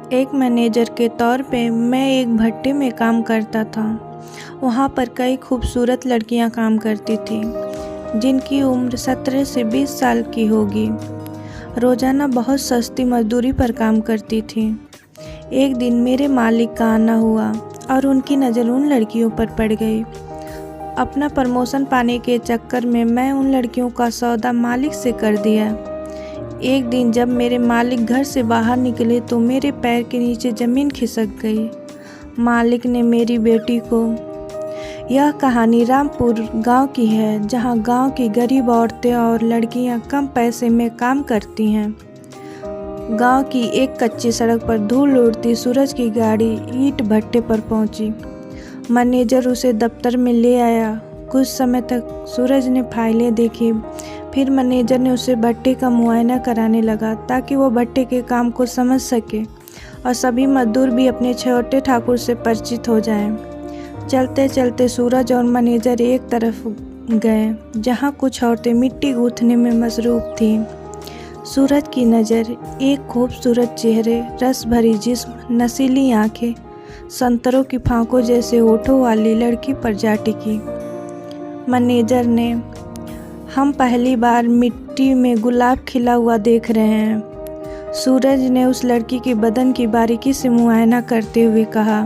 एक मैनेजर के तौर पे मैं एक भट्टे में काम करता था। वहाँ पर कई खूबसूरत लड़कियाँ काम करती थीं, जिनकी उम्र 17 से 20 साल की होगी। रोज़ाना बहुत सस्ती मजदूरी पर काम करती थीं। एक दिन मेरे मालिक का आना हुआ और उनकी नज़र उन लड़कियों पर पड़ गई। अपना प्रमोशन पाने के चक्कर में मैं उन लड़कियों का सौदा मालिक से कर दिया। एक दिन जब मेरे मालिक घर से बाहर निकले तो मेरे पैर के नीचे ज़मीन खिसक गई। मालिक ने मेरी बेटी को, यह कहानी रामपुर गांव की है, जहां गांव की गरीब औरतें और लड़कियां कम पैसे में काम करती हैं। गांव की एक कच्ची सड़क पर धूल उड़ती सूरज की गाड़ी ईंट भट्टे पर पहुंची। मैनेजर उसे दफ्तर में ले आया। कुछ समय तक सूरज ने फाइलें देखी। फिर मैनेजर ने उसे भट्टे का मुआयना कराने लगा ताकि वो भट्टे के काम को समझ सके और सभी मजदूर भी अपने छोटे ठाकुर से परिचित हो जाएं। चलते चलते सूरज और मैनेजर एक तरफ गए जहां कुछ औरतें मिट्टी गूंथने में मसरूफ़ थीं। सूरज की नज़र एक खूबसूरत चेहरे, रस भरी जिस्म, नशीली आंखें, संतरों की फांकों जैसे होठों वाली लड़की पर जा टिकी। मैनेजर ने, हम पहली बार मिट्टी में गुलाब खिला हुआ देख रहे हैं। सूरज ने उस लड़की के बदन की बारीकी से मुआयना करते हुए कहा,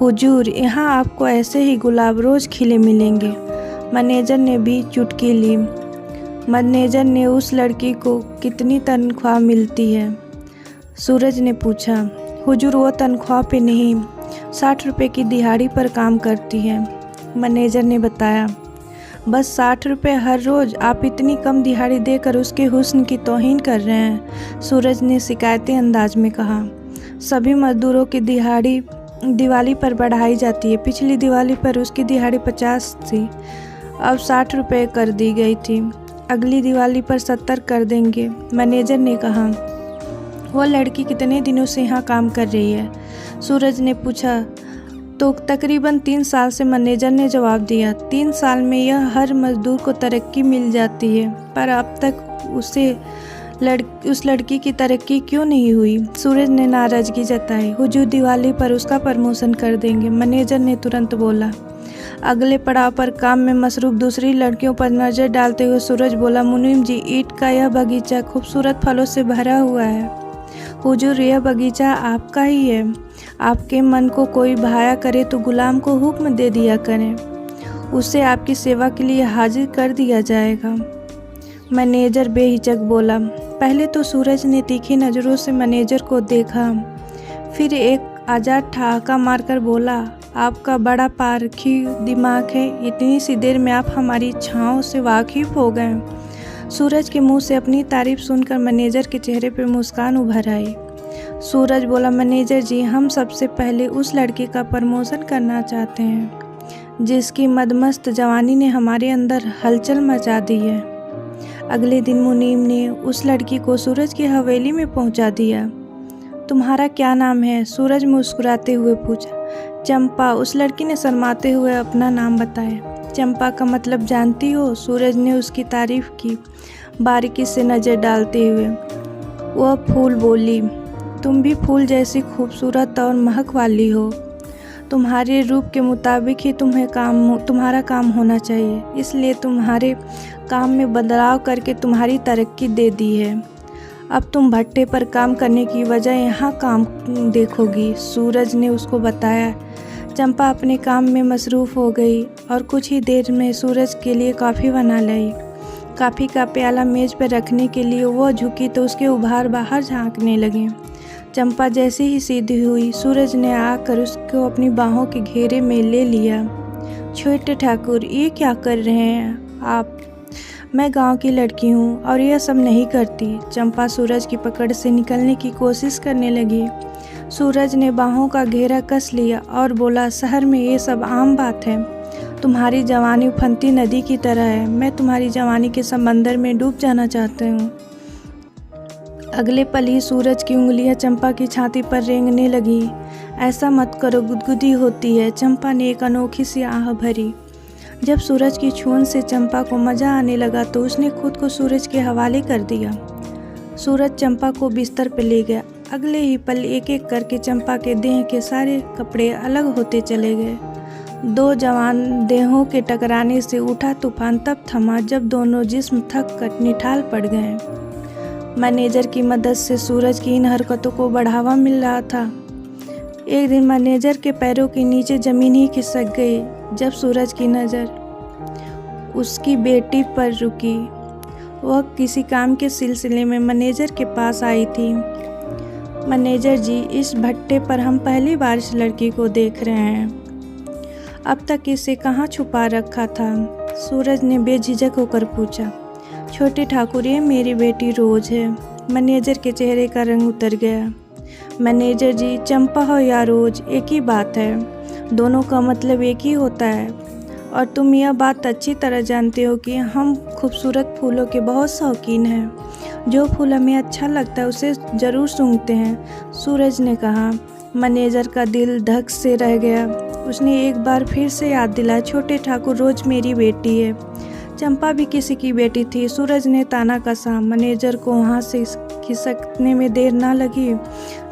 हुजूर, यहाँ आपको ऐसे ही गुलाब रोज़ खिले मिलेंगे। मैनेजर ने भी चुटकी ली। मैनेजर ने उस लड़की को कितनी तनख्वाह मिलती है? सूरज ने पूछा। हुजूर, वो तनख्वाह पे नहीं, 60 रुपये की दिहाड़ी पर काम करती है। मैनेजर ने बताया। बस 60 रुपये हर रोज़? आप इतनी कम दिहाड़ी देकर उसके हुस्न की तौहीन कर रहे हैं, सूरज ने शिकायती अंदाज में कहा। सभी मजदूरों की दिहाड़ी दिवाली पर बढ़ाई जाती है। पिछली दिवाली पर उसकी दिहाड़ी 50 थी, अब 60 रुपये कर दी गई थी। अगली दिवाली पर 70 कर देंगे, मैनेजर ने कहा। वह लड़की कितने दिनों से यहाँ काम कर रही है? सूरज ने पूछा। तो तकरीबन 3 साल से, मैनेजर ने जवाब दिया। 3 साल में यह हर मजदूर को तरक्की मिल जाती है, पर अब तक उस लड़की की तरक्की क्यों नहीं हुई? सूरज ने नाराज़गी जताई। हुजूर, दिवाली पर उसका प्रमोशन कर देंगे, मैनेजर ने तुरंत बोला। अगले पड़ाव पर काम में मसरूफ़ दूसरी लड़कियों पर नज़र डालते हुए सूरज बोला, मुनीम जी, ईंट का यह बगीचा खूबसूरत फलों से भरा हुआ है। हुजूर, यह बगीचा आपका ही है। आपके मन को कोई भाया करे तो गुलाम को हुक्म दे दिया करें, उसे आपकी सेवा के लिए हाजिर कर दिया जाएगा। मैनेजर बेहिचक बोला। पहले तो सूरज ने तीखी नज़रों से मैनेजर को देखा, फिर एक आज़ाद ठहाका मारकर बोला, आपका बड़ा पारखी दिमाग है। इतनी सी देर में आप हमारी इच्छाओं से वाकिफ़ हो गए। सूरज के मुंह से अपनी तारीफ सुनकर मैनेजर के चेहरे पर मुस्कान उभर आई। सूरज बोला, मैनेजर जी, हम सबसे पहले उस लड़की का प्रमोशन करना चाहते हैं जिसकी मदमस्त जवानी ने हमारे अंदर हलचल मचा दी है। अगले दिन मुनीम ने उस लड़की को सूरज की हवेली में पहुंचा दिया। तुम्हारा क्या नाम है? सूरज मुस्कुराते हुए पूछा। चंपा, उस लड़की ने शर्माते हुए अपना नाम बताया। चंपा का मतलब जानती हो? सूरज ने उसकी तारीफ की, बारीकी से नज़र डालते हुए। वह फूल बोली, तुम भी फूल जैसी खूबसूरत और महक वाली हो। तुम्हारे रूप के मुताबिक ही तुम्हारा काम होना चाहिए, इसलिए तुम्हारे काम में बदलाव करके तुम्हारी तरक्की दे दी है। अब तुम भट्टे पर काम करने की वजह यहाँ काम देखोगी, सूरज ने उसको बताया। चंपा अपने काम में मसरूफ़ हो गई और कुछ ही देर में सूरज के लिए कॉफ़ी बना लाई। कॉफ़ी का प्याला मेज़ पर रखने के लिए वो झुकी तो उसके उभार बाहर झांकने लगे। चंपा जैसे ही सीधी हुई, सूरज ने आकर उसको अपनी बाहों के घेरे में ले लिया। छोटे ठाकुर, ये क्या कर रहे हैं आप? मैं गांव की लड़की हूँ और यह सब नहीं करती। चंपा सूरज की पकड़ से निकलने की कोशिश करने लगी। सूरज ने बाहों का घेरा कस लिया और बोला, शहर में ये सब आम बात है। तुम्हारी जवानी उफनती नदी की तरह है। मैं तुम्हारी जवानी के समंदर में डूब जाना चाहती हूँ। अगले पल ही सूरज की उंगलियां चंपा की छाती पर रेंगने लगी। ऐसा मत करो, गुदगुदी होती है। चंपा ने एक अनोखी सी आह भरी। जब सूरज की छून से चंपा को मज़ा आने लगा तो उसने खुद को सूरज के हवाले कर दिया। सूरज चंपा को बिस्तर पर ले गया अगले ही पल एक एक करके चंपा के देह के सारे कपड़े अलग होते चले गए। दो जवान देहों के टकराने से उठा तूफान तब थमा जब दोनों जिस्म थक कर निठाल पड़ गए। मैनेजर की मदद से सूरज की इन हरकतों को बढ़ावा मिल रहा था। एक दिन मैनेजर के पैरों के नीचे ज़मीन ही खिसक गई जब सूरज की नज़र उसकी बेटी पर रुकी। वह किसी काम के सिलसिले में मैनेजर के पास आई थी। मैनेजर जी, इस भट्टे पर हम पहली बार इस लड़की को देख रहे हैं। अब तक इसे कहाँ छुपा रखा था? सूरज ने बेझिझक होकर पूछा। छोटे ठाकुर, ये मेरी बेटी रोज है। मैनेजर के चेहरे का रंग उतर गया। मैनेजर जी, चंपा हो या रोज एक ही बात है, दोनों का मतलब एक ही होता है। और तुम यह बात अच्छी तरह जानते हो कि हम खूबसूरत फूलों के बहुत शौकीन हैं। जो फूल हमें अच्छा लगता है उसे ज़रूर सूंघते हैं, सूरज ने कहा। मैनेजर का दिल धक से रह गया। उसने एक बार फिर से याद दिलाया, छोटे ठाकुर, रोज मेरी बेटी है। चंपा भी किसी की बेटी थी। सूरज ने ताना कसा। मैनेजर को वहाँ से खिसकने में देर ना लगी,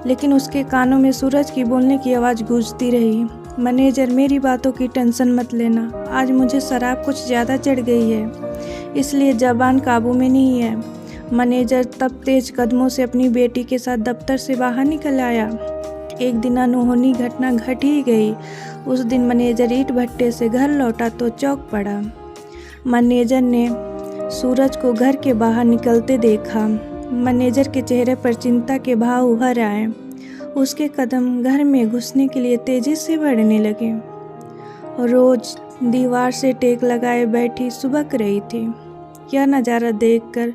लेकिन उसके कानों में सूरज की बोलने की आवाज़ गूंजती रही। मैनेजर, मेरी बातों की टेंशन मत लेना। आज मुझे शराब कुछ ज़्यादा चढ़ गई है, इसलिए ज़बान काबू में नहीं है। मैनेजर तब तेज कदमों से अपनी बेटी के साथ दफ्तर से बाहर निकल आया। एक दिन अनहोनी घटना घट ही गई। उस दिन मैनेजर ईंट भट्टे से घर लौटा तो चौंक पड़ा। मैनेजर ने सूरज को घर के बाहर निकलते देखा। मैनेजर के चेहरे पर चिंता के भाव उभर आए। उसके कदम घर में घुसने के लिए तेजी से बढ़ने लगे। रोज दीवार से टेक लगाए बैठी सुबक रही थी। यह नज़ारा देखकर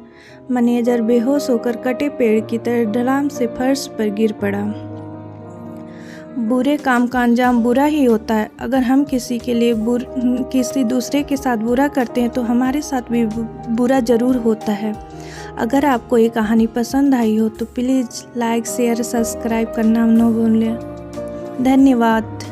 मैनेजर बेहोश होकर कटे पेड़ की तरह ढलान से फर्श पर गिर पड़ा। बुरे काम का अंजाम बुरा ही होता है। अगर हम किसी के लिए किसी दूसरे के साथ बुरा करते हैं तो हमारे साथ भी बुरा ज़रूर होता है। अगर आपको ये कहानी पसंद आई हो तो प्लीज़ लाइक, शेयर, सब्सक्राइब करना न भूलें। धन्यवाद।